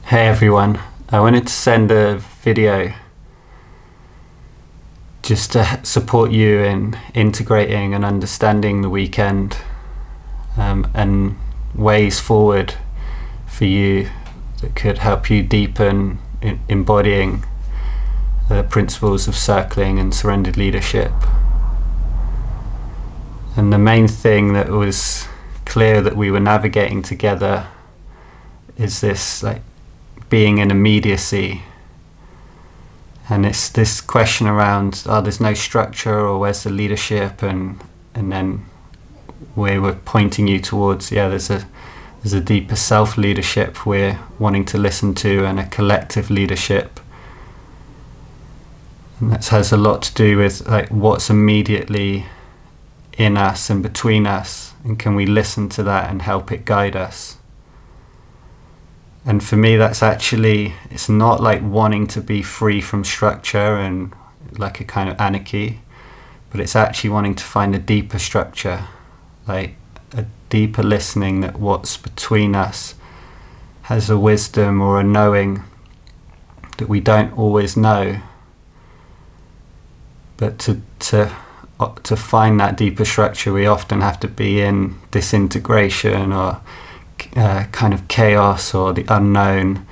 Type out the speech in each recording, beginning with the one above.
Hey everyone, I wanted to send a video just to support you in integrating and understanding the weekend, and ways forward for you that could help you deepen embodying the principles of circling and surrendered leadership. And the main thing that was clear that we were navigating together is this being in immediacy. And it's this question around, there's no structure, or where's the leadership, and then we were pointing you towards, there's a deeper self-leadership we're wanting to listen to, and a collective leadership. And that has a lot to do with what's immediately in us and between us, and can we listen to that and help it guide us. And for me, that's actually, it's not like wanting to be free from structure and like a kind of anarchy, but it's actually wanting to find a deeper structure, like a deeper listening, that what's between us has a wisdom or a knowing that we don't always know. But to find that deeper structure, we often have to be in disintegration, or kind of chaos, or the unknown,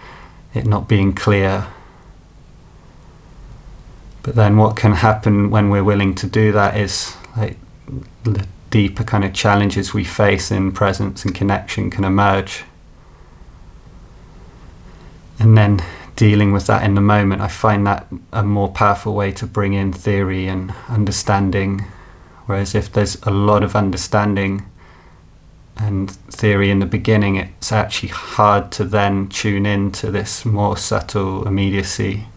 it not being clear. But then what can happen when we're willing to do that is the deeper kind of challenges we face in presence and connection can emerge. And then dealing with that in the moment, I find that a more powerful way to bring in theory and understanding. Whereas if there's a lot of understanding and theory in the beginning, it's actually hard to then tune into this more subtle immediacy.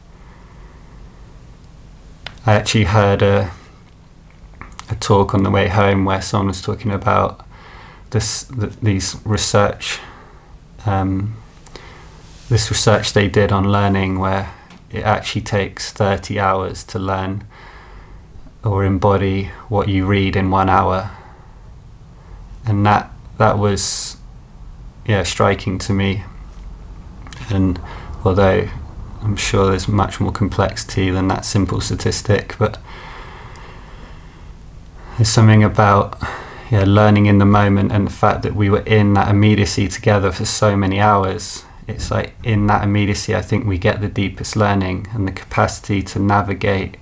I actually heard a talk on the way home where someone was talking about this research they did on learning, where it actually takes 30 hours to learn or embody what you read in 1 hour. And that was striking to me. And although I'm sure there's much more complexity than that simple statistic, but there's something about learning in the moment, and the fact that we were in that immediacy together for so many hours. It's like in that immediacy I think we get the deepest learning and the capacity to navigate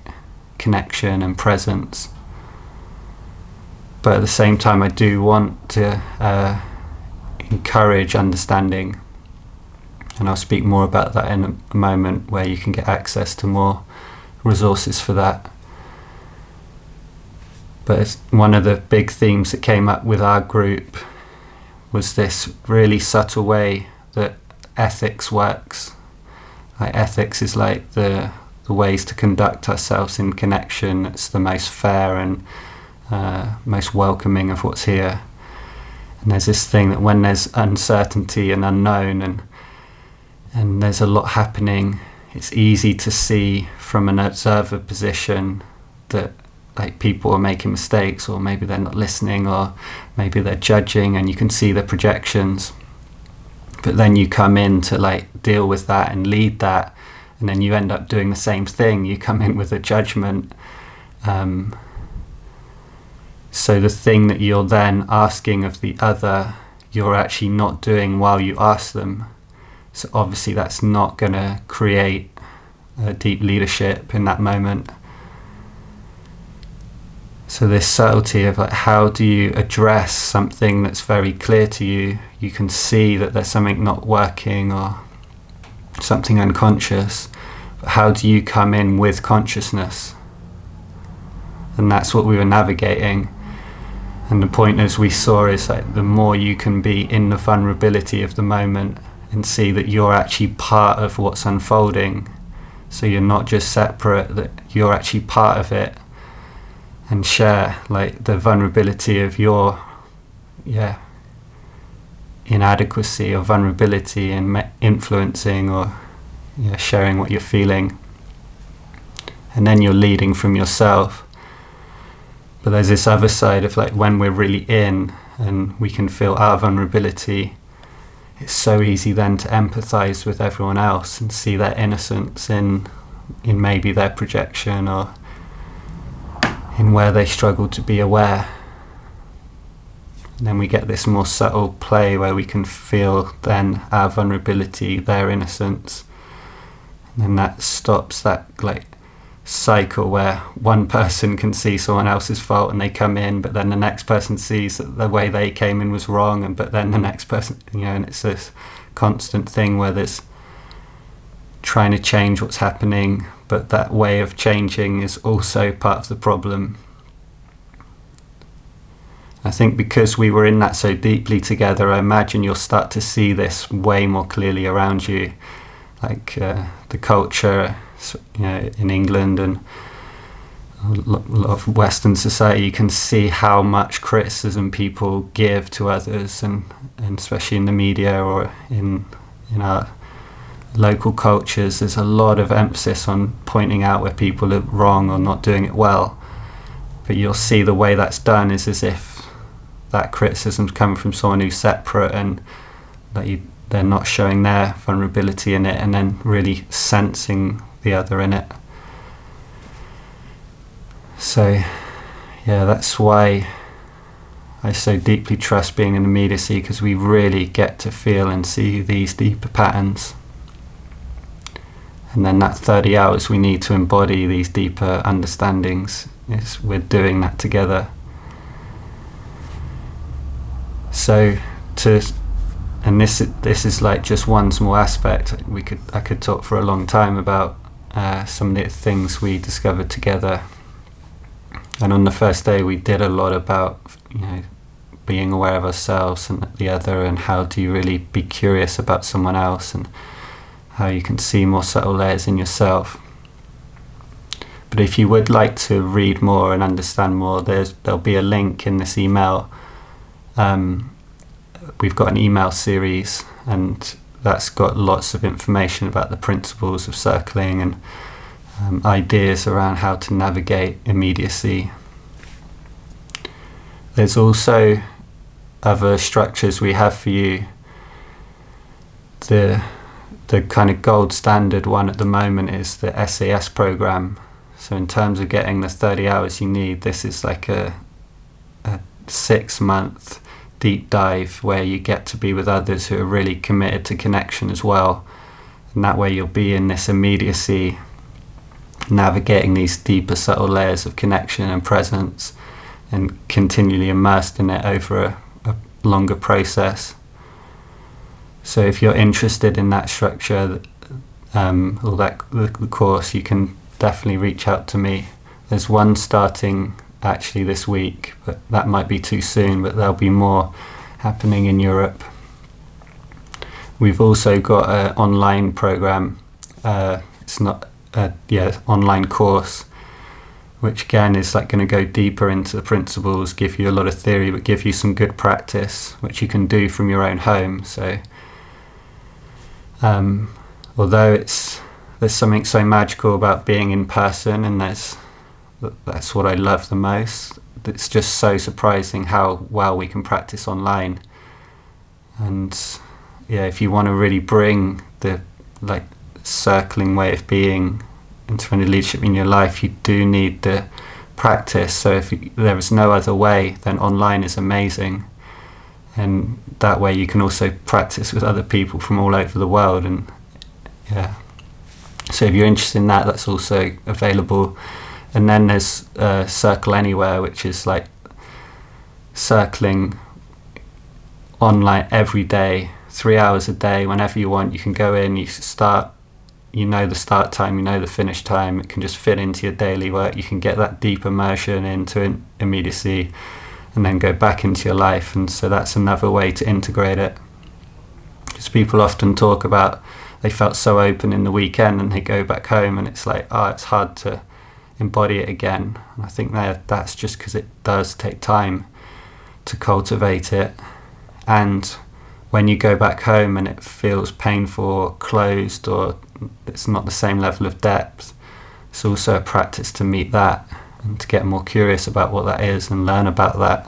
connection and presence. But at the same time, I do want to encourage understanding, and I'll speak more about that in a moment, where you can get access to more resources for that. But it's one of the big themes that came up with our group was this really subtle way that ethics works. Ethics is like the ways to conduct ourselves in connection. It's the most fair and most welcoming of what's here. And there's this thing that when there's uncertainty and unknown, and there's a lot happening, it's easy to see from an observer position that people are making mistakes, or maybe they're not listening, or maybe they're judging, and you can see the projections. But then you come in to deal with that and lead that, and then you end up doing the same thing. You come in with a judgment. So the thing that you're then asking of the other, you're actually not doing while you ask them. So obviously that's not going to create a deep leadership in that moment. So this subtlety of how do you address something that's very clear to you? You can see that there's something not working or something unconscious. But how do you come in with consciousness? And that's what we were navigating. And the point, as we saw, is the more you can be in the vulnerability of the moment and see that you're actually part of what's unfolding. So you're not just separate, that you're actually part of it. And share the vulnerability of your inadequacy or vulnerability in influencing or sharing what you're feeling. And then you're leading from yourself. But there's this other side of when we're really in and we can feel our vulnerability, it's so easy then to empathize with everyone else and see their innocence in maybe their projection or in where they struggle to be aware. And then we get this more subtle play where we can feel then our vulnerability, their innocence, and then that stops that like cycle where one person can see someone else's fault and they come in, but then the next person sees that the way they came in was wrong, and but then the next person, and it's this constant thing where there's trying to change what's happening, but that way of changing is also part of the problem. I think because we were in that so deeply together, I imagine you'll start to see this way more clearly around you, like the culture, in England and a lot of Western society. You can see how much criticism people give to others, and especially in the media or in our local cultures, there's a lot of emphasis on pointing out where people are wrong or not doing it well. But you'll see the way that's done is as if that criticism's coming from someone who's separate, and that they're not showing their vulnerability in it, and then really sensing the other in it. So that's why I so deeply trust being in immediacy, because we really get to feel and see these deeper patterns. And then that 30 hours we need to embody these deeper understandings, we're doing that together. So this is like just one small aspect. I could talk for a long time about some of the things we discovered together. And on the first day we did a lot about being aware of ourselves and the other, and how do you really be curious about someone else, and how you can see more subtle layers in yourself. But if you would like to read more and understand more, there'll be a link in this email. We've got an email series, and that's got lots of information about the principles of circling and ideas around how to navigate immediacy. There's also other structures we have for you. The kind of gold standard one at the moment is the SAS program. So in terms of getting the 30 hours you need, this is like a 6-month deep dive where you get to be with others who are really committed to connection as well. And that way you'll be in this immediacy, navigating these deeper subtle layers of connection and presence, and continually immersed in it over a longer process. So if you're interested in that structure or the course, you can definitely reach out to me. There's one starting actually this week, but that might be too soon, but there'll be more happening in Europe. We've also got an online program, online course, which again is like going to go deeper into the principles, give you a lot of theory, but give you some good practice, which you can do from your own home. So although there's something so magical about being in person, and that's what I love the most. It's just so surprising how well we can practice online. And if you want to really bring the circling way of being into any leadership in your life, you do need the practice. So if there is no other way, then online is amazing. And that way you can also practice with other people from all over the world. And so if you're interested in that, that's also available. And then there's Circle Anywhere, which is like circling online every day, 3 hours a day, whenever you want. You can go in, you start, the start time, the finish time. It can just fit into your daily work. You can get that deep immersion into immediacy and then go back into your life. And so that's another way to integrate it. Because people often talk about they felt so open in the weekend and they go back home and it's like, it's hard to embody it again. And I think that's just because it does take time to cultivate it. And when you go back home and it feels painful or closed, or it's not the same level of depth, it's also a practice to meet that and to get more curious about what that is and learn about that.